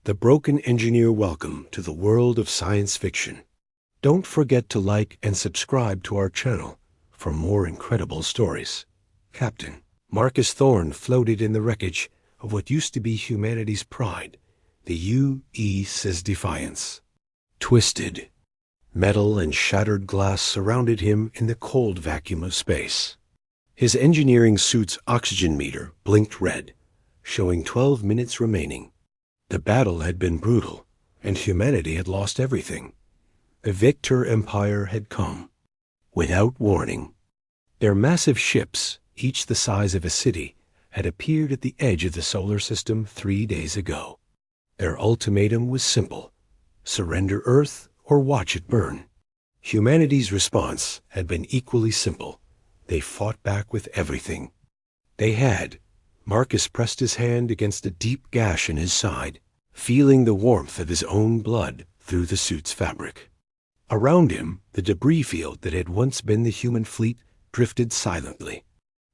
The Broken Engineer. Welcome to the world of science fiction. Don't forget to like and subscribe to our channel for more incredible stories. Captain Marcus Thorne floated in the wreckage of what used to be humanity's pride, the UES's Defiance. Twisted metal and shattered glass surrounded him in the cold vacuum of space. His engineering suit's oxygen meter blinked red, showing 12 minutes remaining. The battle had been brutal, and humanity had lost everything. The Victor Empire had come, without warning. Their massive ships, each the size of a city, had appeared at the edge of the solar system 3 days ago. Their ultimatum was simple: surrender Earth or watch it burn. Humanity's response had been equally simple. They fought back with everything they had. Marcus pressed his hand against a deep gash in his side, feeling the warmth of his own blood through the suit's fabric. Around him, the debris field that had once been the human fleet drifted silently.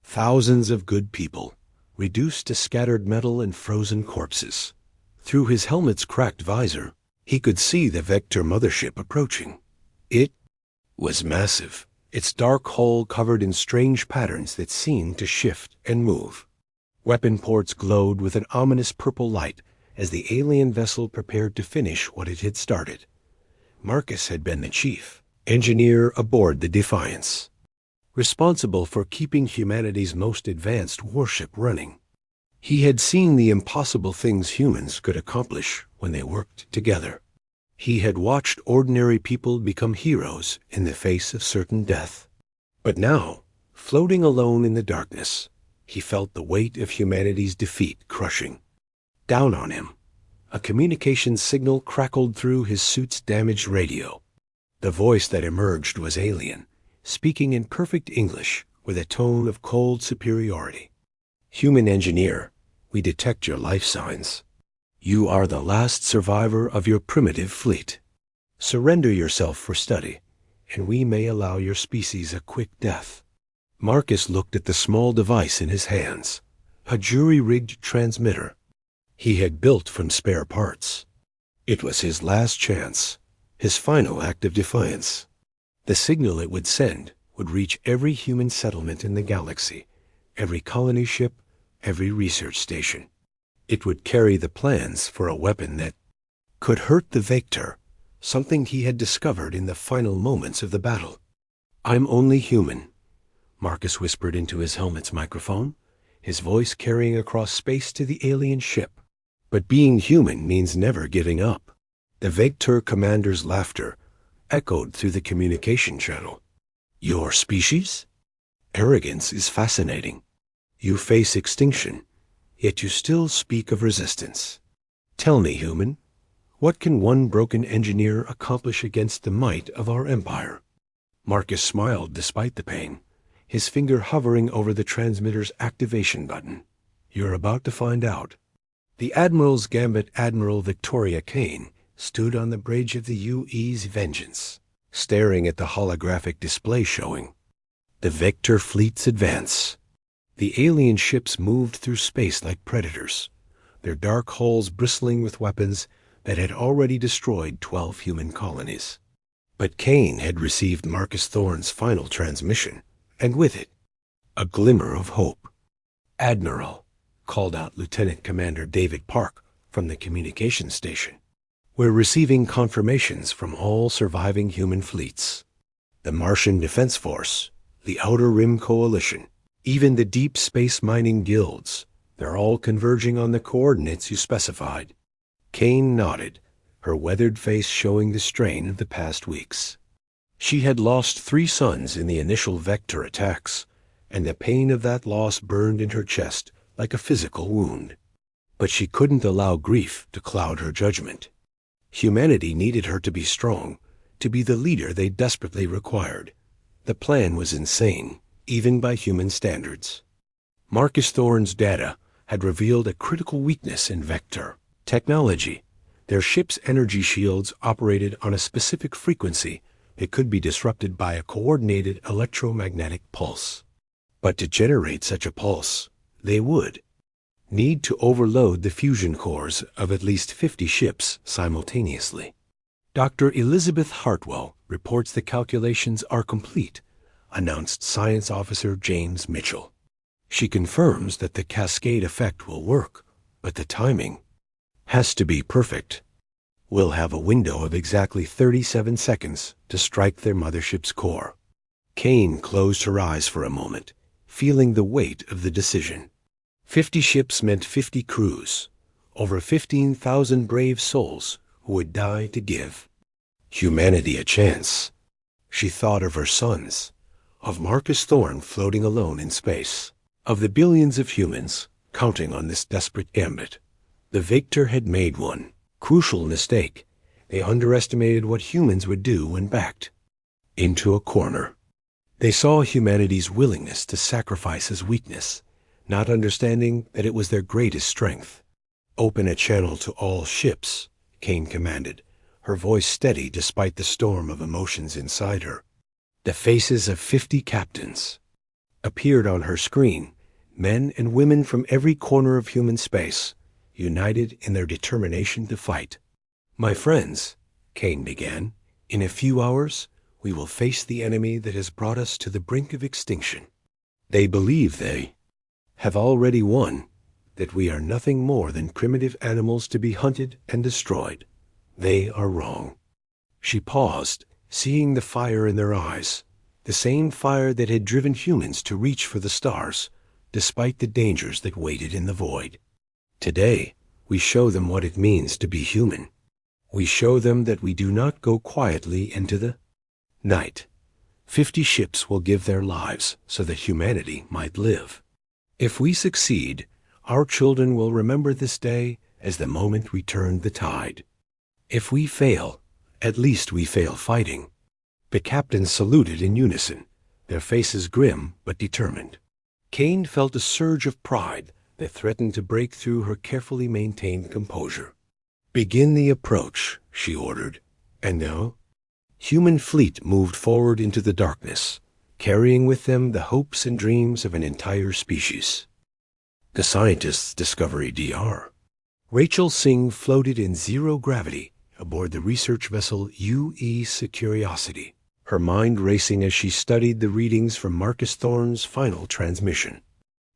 Thousands of good people, reduced to scattered metal and frozen corpses. Through his helmet's cracked visor, he could see the Vector mothership approaching. It was massive, its dark hull covered in strange patterns that seemed to shift and move. Weapon ports glowed with an ominous purple light as the alien vessel prepared to finish what it had started. Marcus had been the chief engineer aboard the Defiance, responsible for keeping humanity's most advanced warship running. He had seen the impossible things humans could accomplish when they worked together. He had watched ordinary people become heroes in the face of certain death. But now, floating alone in the darkness, he felt the weight of humanity's defeat crushing down on him. A communications signal crackled through his suit's damaged radio. The voice that emerged was alien, speaking in perfect English with a tone of cold superiority. "Human engineer, we detect your life signs. You are the last survivor of your primitive fleet. Surrender yourself for study, and we may allow your species a quick death." Marcus looked at the small device in his hands, a jury-rigged transmitter he had built from spare parts. It was his last chance, his final act of defiance. The signal it would send would reach every human settlement in the galaxy, every colony ship, every research station. It would carry the plans for a weapon that could hurt the Victor, something he had discovered in the final moments of the battle. "I'm only human," Marcus whispered into his helmet's microphone, his voice carrying across space to the alien ship. "But being human means never giving up." The Victor commander's laughter echoed through the communication channel. "Your species? Arrogance is fascinating. You face extinction, yet you still speak of resistance. Tell me, human, what can one broken engineer accomplish against the might of our empire?" Marcus smiled despite the pain, his finger hovering over the transmitter's activation button. "You're about to find out." The Admiral's Gambit Admiral Victoria Kane stood on the bridge of the UE's Vengeance, staring at the holographic display showing the Victor fleet's advance. The alien ships moved through space like predators, their dark hulls bristling with weapons that had already destroyed 12 human colonies. But Kane had received Marcus Thorne's final transmission, and with it, a glimmer of hope. "Admiral," called out Lieutenant Commander David Park from the communications station, "we're receiving confirmations from all surviving human fleets. The Martian Defense Force, the Outer Rim Coalition, even the deep space mining guilds, they're all converging on the coordinates you specified." Kane nodded, her weathered face showing the strain of the past weeks. She had lost 3 sons in the initial Vector attacks, and the pain of that loss burned in her chest like a physical wound. But she couldn't allow grief to cloud her judgment. Humanity needed her to be strong, to be the leader they desperately required. The plan was insane, even by human standards. Marcus Thorne's data had revealed a critical weakness in Vector technology. Their ship's energy shields operated on a specific frequency that could be disrupted by a coordinated electromagnetic pulse. But to generate such a pulse, they would need to overload the fusion cores of at least 50 ships simultaneously. Dr. Elizabeth Hartwell reports the calculations are complete, announced Science Officer James Mitchell. She confirms that the cascade effect will work, but the timing has to be perfect. We'll have a window of exactly 37 seconds to strike their mothership's core. Kane closed her eyes for a moment, feeling the weight of the decision. 50 ships meant 50 crews, over 15,000 brave souls who would die to give humanity a chance. She thought of her sons, of Marcus Thorne floating alone in space, of the billions of humans counting on this desperate gambit. The victor had made one crucial mistake. They underestimated what humans would do when backed into a corner. They saw humanity's willingness to sacrifice as weakness, not understanding that it was their greatest strength. "Open a channel to all ships," Kane commanded, her voice steady despite the storm of emotions inside her. The faces of 50 captains appeared on her screen, men and women from every corner of human space, united in their determination to fight. "My friends," Kane began, "in a few hours, we will face the enemy that has brought us to the brink of extinction. They believe they have already won, that we are nothing more than primitive animals to be hunted and destroyed. They are wrong." She paused, seeing the fire in their eyes, the same fire that had driven humans to reach for the stars, despite the dangers that waited in the void. "Today, we show them what it means to be human. We show them that we do not go quietly into the night. 50 ships will give their lives so that humanity might live. If we succeed, our children will remember this day as the moment we turned the tide. If we fail, at least we fail fighting." The captains saluted in unison, their faces grim but determined. Kane felt a surge of pride that threatened to break through her carefully maintained composure. "Begin the approach," she ordered. And now, human fleet moved forward into the darkness, carrying with them the hopes and dreams of an entire species. The scientists' Discovery DR. Rachel Singh floated in zero gravity aboard the research vessel U.E. Curiosity, her mind racing as she studied the readings from Marcus Thorne's final transmission.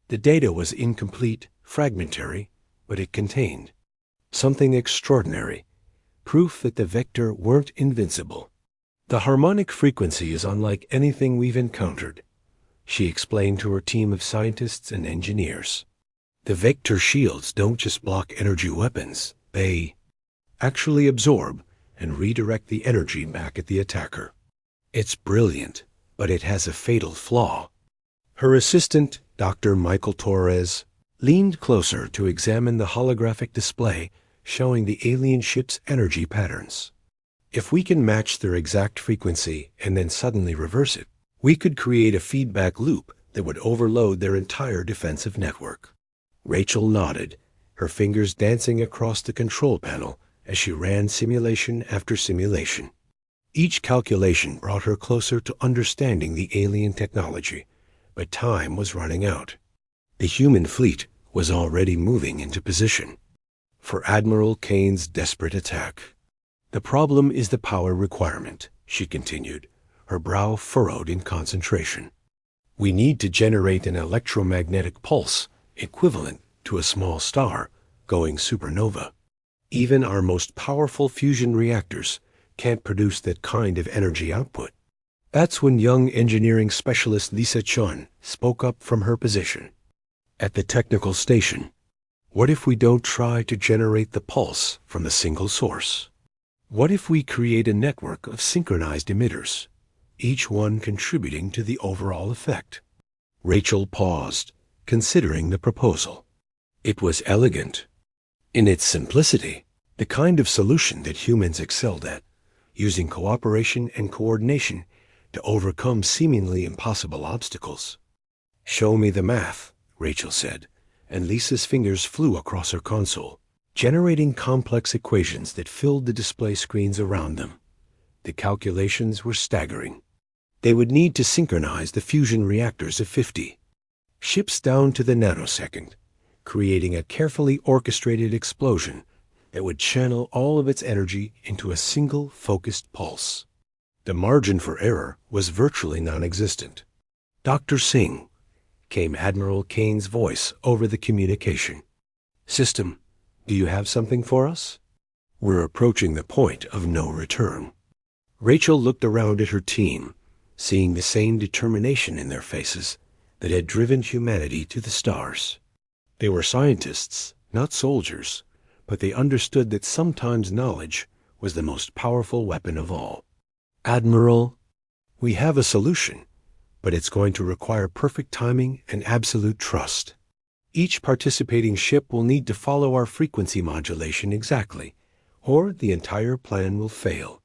The data was incomplete, fragmentary, but it contained something extraordinary, proof that the Vector weren't invincible. "The harmonic frequency is unlike anything we've encountered," she explained to her team of scientists and engineers. "The Vector shields don't just block energy weapons, they actually absorb and redirect the energy back at the attacker. It's brilliant, but it has a fatal flaw." Her assistant, Dr. Michael Torres, leaned closer to examine the holographic display showing the alien ship's energy patterns. "If we can match their exact frequency and then suddenly reverse it, we could create a feedback loop that would overload their entire defensive network." Rachel nodded, her fingers dancing across the control panel as she ran simulation after simulation. Each calculation brought her closer to understanding the alien technology, but time was running out. The human fleet was already moving into position for Admiral Kane's desperate attack. "The problem is the power requirement," she continued, her brow furrowed in concentration. "We need to generate an electromagnetic pulse equivalent to a small star going supernova. Even our most powerful fusion reactors can't produce that kind of energy output." That's when young engineering specialist Lisa Chun spoke up from her position at the technical station. "What if we don't try to generate the pulse from a single source? What if we create a network of synchronized emitters, each one contributing to the overall effect?" Rachel paused, considering the proposal. It was elegant in its simplicity, the kind of solution that humans excelled at, using cooperation and coordination to overcome seemingly impossible obstacles. "Show me the math," Rachel said, and Lisa's fingers flew across her console, generating complex equations that filled the display screens around them. The calculations were staggering. They would need to synchronize the fusion reactors of 50 ships down to the nanosecond, creating a carefully orchestrated explosion that would channel all of its energy into a single focused pulse. The margin for error was virtually non-existent. "Dr. Singh," came Admiral Kane's voice over the communication. "System, do you have something for us? We're approaching the point of no return." Rachel looked around at her team, seeing the same determination in their faces that had driven humanity to the stars. They were scientists, not soldiers, but they understood that sometimes knowledge was the most powerful weapon of all. "Admiral, we have a solution, but it's going to require perfect timing and absolute trust. Each participating ship will need to follow our frequency modulation exactly, or the entire plan will fail."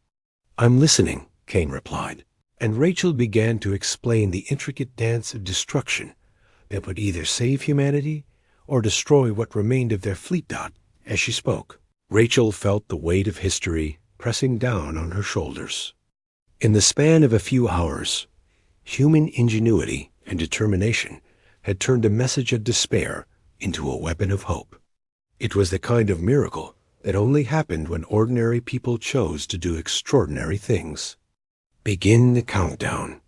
"I'm listening," Kane replied, and Rachel began to explain the intricate dance of destruction that would either save humanity or destroy what remained of their fleet. As she spoke, Rachel felt the weight of history pressing down on her shoulders. In the span of a few hours, human ingenuity and determination had turned a message of despair into a weapon of hope. It was the kind of miracle that only happened when ordinary people chose to do extraordinary things. "Begin the countdown,"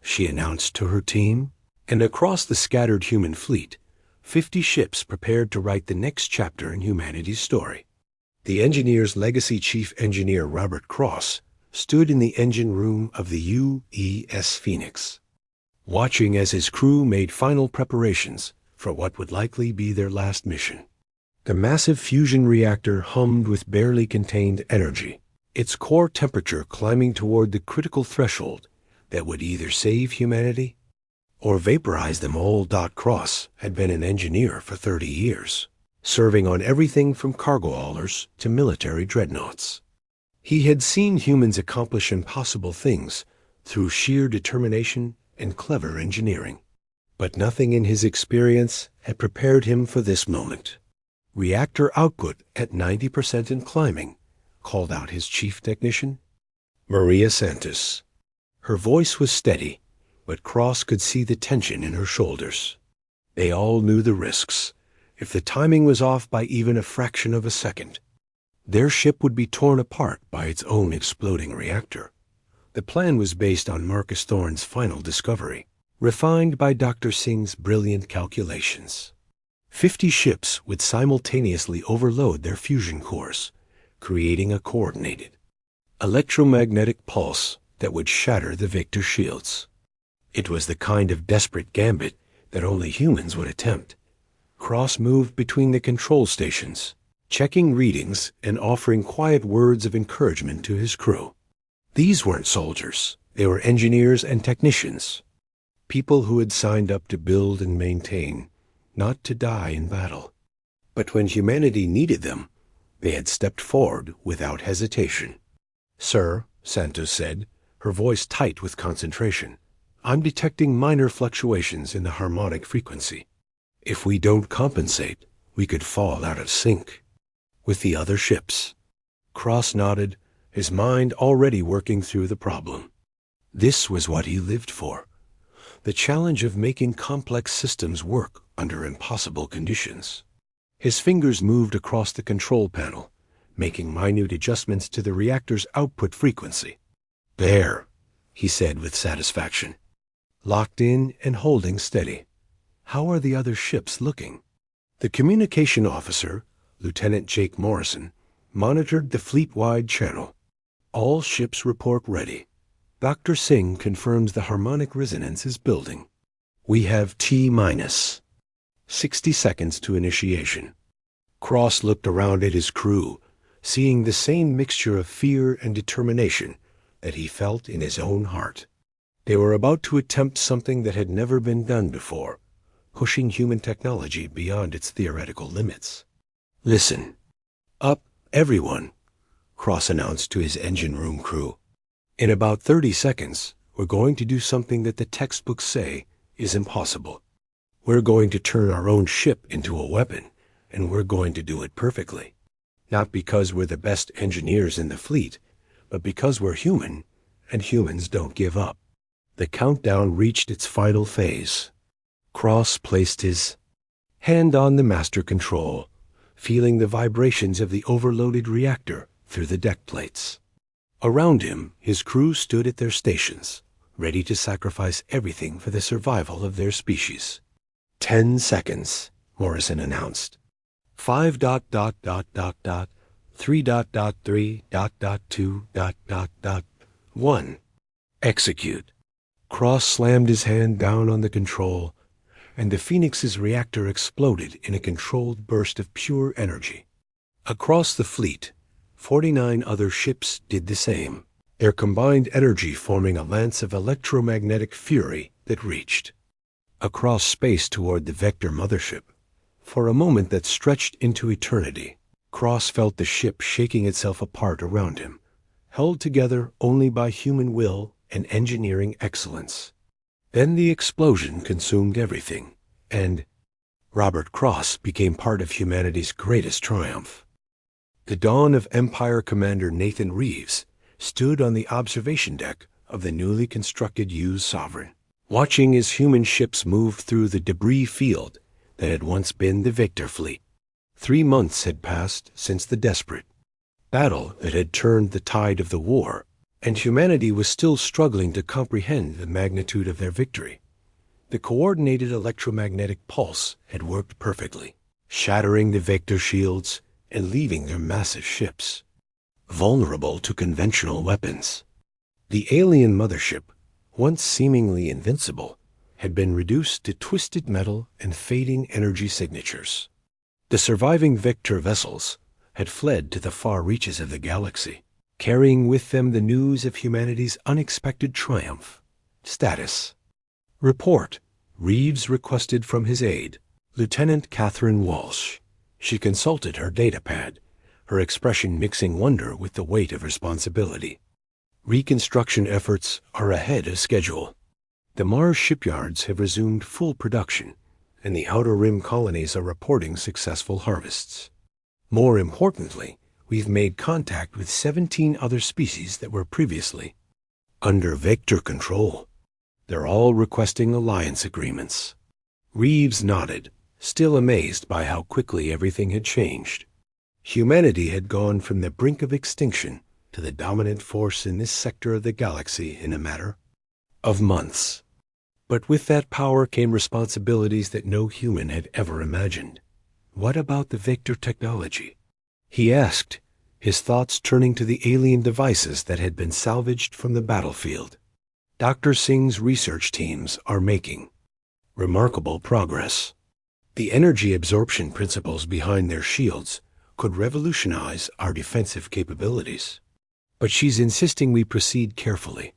she announced to her team, and across the scattered human fleet, 50 ships prepared to write the next chapter in humanity's story. The Engineer's legacy chief engineer, Robert Cross, stood in the engine room of the UES Phoenix, watching as his crew made final preparations for what would likely be their last mission. The massive fusion reactor hummed with barely contained energy, its core temperature climbing toward the critical threshold that would either save humanity or vaporize them all. Cross had been an engineer for 30 years, serving on everything from cargo haulers to military dreadnoughts. He had seen humans accomplish impossible things through sheer determination and clever engineering. But nothing in his experience had prepared him for this moment. "Reactor output at 90% and climbing," called out his chief technician, Maria Santos. Her voice was steady, but Cross could see the tension in her shoulders. They all knew the risks. If the timing was off by even a fraction of a second, their ship would be torn apart by its own exploding reactor. The plan was based on Marcus Thorne's final discovery, refined by Dr. Singh's brilliant calculations. 50 ships would simultaneously overload their fusion cores, creating a coordinated electromagnetic pulse that would shatter the Victor shields. It was the kind of desperate gambit that only humans would attempt. Cross moved between the control stations, checking readings and offering quiet words of encouragement to his crew. These weren't soldiers. They were engineers and technicians, people who had signed up to build and maintain, not to die in battle. But when humanity needed them, they had stepped forward without hesitation. "Sir," Santos said, her voice tight with concentration, "I'm detecting minor fluctuations in the harmonic frequency. If we don't compensate, we could fall out of sync with the other ships." Cross nodded, his mind already working through the problem. This was what he lived for. The challenge of making complex systems work under impossible conditions. His fingers moved across the control panel, making minute adjustments to the reactor's output frequency. "There," he said with satisfaction. "Locked in and holding steady. How are the other ships looking?" The communication officer, Lieutenant Jake Morrison, monitored the fleet-wide channel. "All ships report ready. Dr. Singh confirms the harmonic resonance is building. We have T-minus 60 seconds to initiation." Cross looked around at his crew, seeing the same mixture of fear and determination that he felt in his own heart. They were about to attempt something that had never been done before, pushing human technology beyond its theoretical limits. "Listen. Up, everyone," Cross announced to his engine room crew. "In about 30 seconds, we're going to do something that the textbooks say is impossible. We're going to turn our own ship into a weapon, and we're going to do it perfectly. Not because we're the best engineers in the fleet, but because we're human, and humans don't give up." The countdown reached its final phase. Cross placed his hand on the master control, feeling the vibrations of the overloaded reactor through the deck plates. Around him, his crew stood at their stations, ready to sacrifice everything for the survival of their species. 10 seconds, Morrison announced. 5.3.3.2.1. Execute. Cross slammed his hand down on the control, and the Phoenix's reactor exploded in a controlled burst of pure energy. Across the fleet, 49 other ships did the same, their combined energy forming a lance of electromagnetic fury that reached across space toward the Vector mothership. For a moment that stretched into eternity, Cross felt the ship shaking itself apart around him, held together only by human will and engineering excellence. Then the explosion consumed everything, and Robert Cross became part of humanity's greatest triumph. The dawn of Empire Commander Nathan Reeves stood on the observation deck of the newly constructed U Sovereign, watching as human ships moved through the debris field that had once been the Victor fleet. 3 months had passed since the desperate battle that had turned the tide of the war, and humanity was still struggling to comprehend the magnitude of their victory. The coordinated electromagnetic pulse had worked perfectly, shattering the Victor shields and leaving their massive ships vulnerable to conventional weapons. The alien mothership, once seemingly invincible, had been reduced to twisted metal and fading energy signatures. The surviving Victor vessels had fled to the far reaches of the galaxy, carrying with them the news of humanity's unexpected triumph. Status. Report. Reeves requested from his aide, Lieutenant Catherine Walsh. She consulted her datapad, her expression mixing wonder with the weight of responsibility. Reconstruction efforts are ahead of schedule. The Mars shipyards have resumed full production, and the Outer Rim colonies are reporting successful harvests. More importantly, we've made contact with 17 other species that were previously under Vector control. They're all requesting alliance agreements. Reeves nodded, still amazed by how quickly everything had changed. Humanity had gone from the brink of extinction to the dominant force in this sector of the galaxy in a matter of months. But with that power came responsibilities that no human had ever imagined. What about the Victor technology? He asked, his thoughts turning to the alien devices that had been salvaged from the battlefield. Dr. Singh's research teams are making remarkable progress. The energy absorption principles behind their shields could revolutionize our defensive capabilities. But she's insisting we proceed carefully.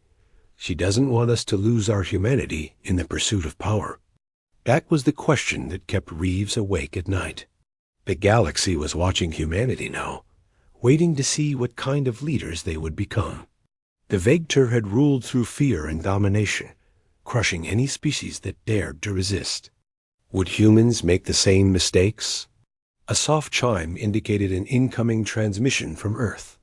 She doesn't want us to lose our humanity in the pursuit of power. That was the question that kept Reeves awake at night. The galaxy was watching humanity now, waiting to see what kind of leaders they would become. The Vector had ruled through fear and domination, crushing any species that dared to resist. Would humans make the same mistakes? A soft chime indicated an incoming transmission from Earth.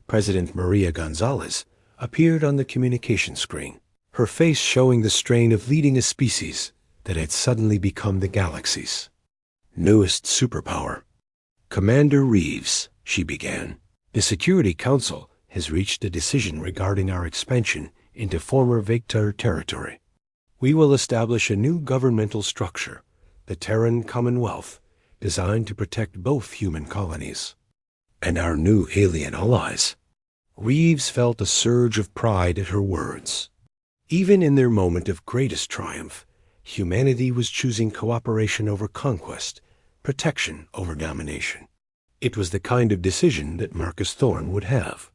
President Maria Gonzalez appeared on the communication screen, her face showing the strain of leading a species that had suddenly become the galaxy's newest superpower. Commander Reeves, she began, the Security Council has reached a decision regarding our expansion into former Vector territory. We will establish a new governmental structure, the Terran Commonwealth, designed to protect both human colonies and our new alien allies. Reeves felt a surge of pride at her words. Even in their moment of greatest triumph, humanity was choosing cooperation over conquest, protection over domination. It was the kind of decision that Marcus Thorne would have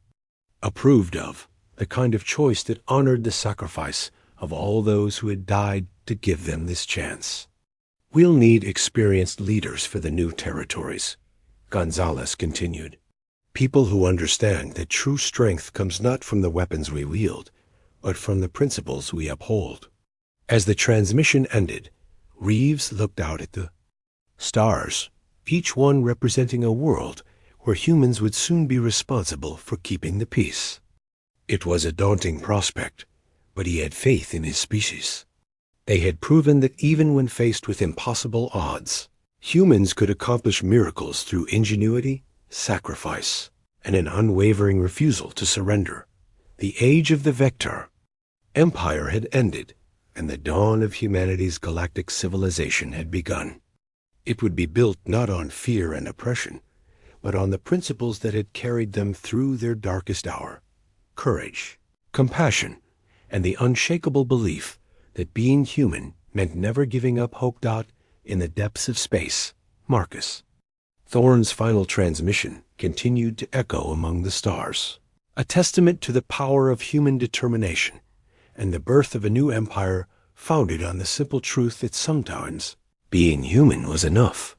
approved of, the kind of choice that honored the sacrifice of all those who had died to give them this chance. We'll need experienced leaders for the new territories, Gonzalez continued. People who understand that true strength comes not from the weapons we wield, but from the principles we uphold. As the transmission ended, Reeves looked out at the stars, each one representing a world where humans would soon be responsible for keeping the peace. It was a daunting prospect, but he had faith in his species. They had proven that even when faced with impossible odds, Humans could accomplish miracles through ingenuity, sacrifice, and an unwavering refusal to surrender. The age of the Vector Empire had ended, and the dawn of humanity's galactic civilization had begun. It would be built not on fear and oppression, but on the principles that had carried them through their darkest hour: courage, compassion, and the unshakable belief that being human meant never giving up hope. In the depths of space, Marcus Thorne's final transmission continued to echo among the stars, a testament to the power of human determination and the birth of a new empire founded on the simple truth that sometimes being human was enough.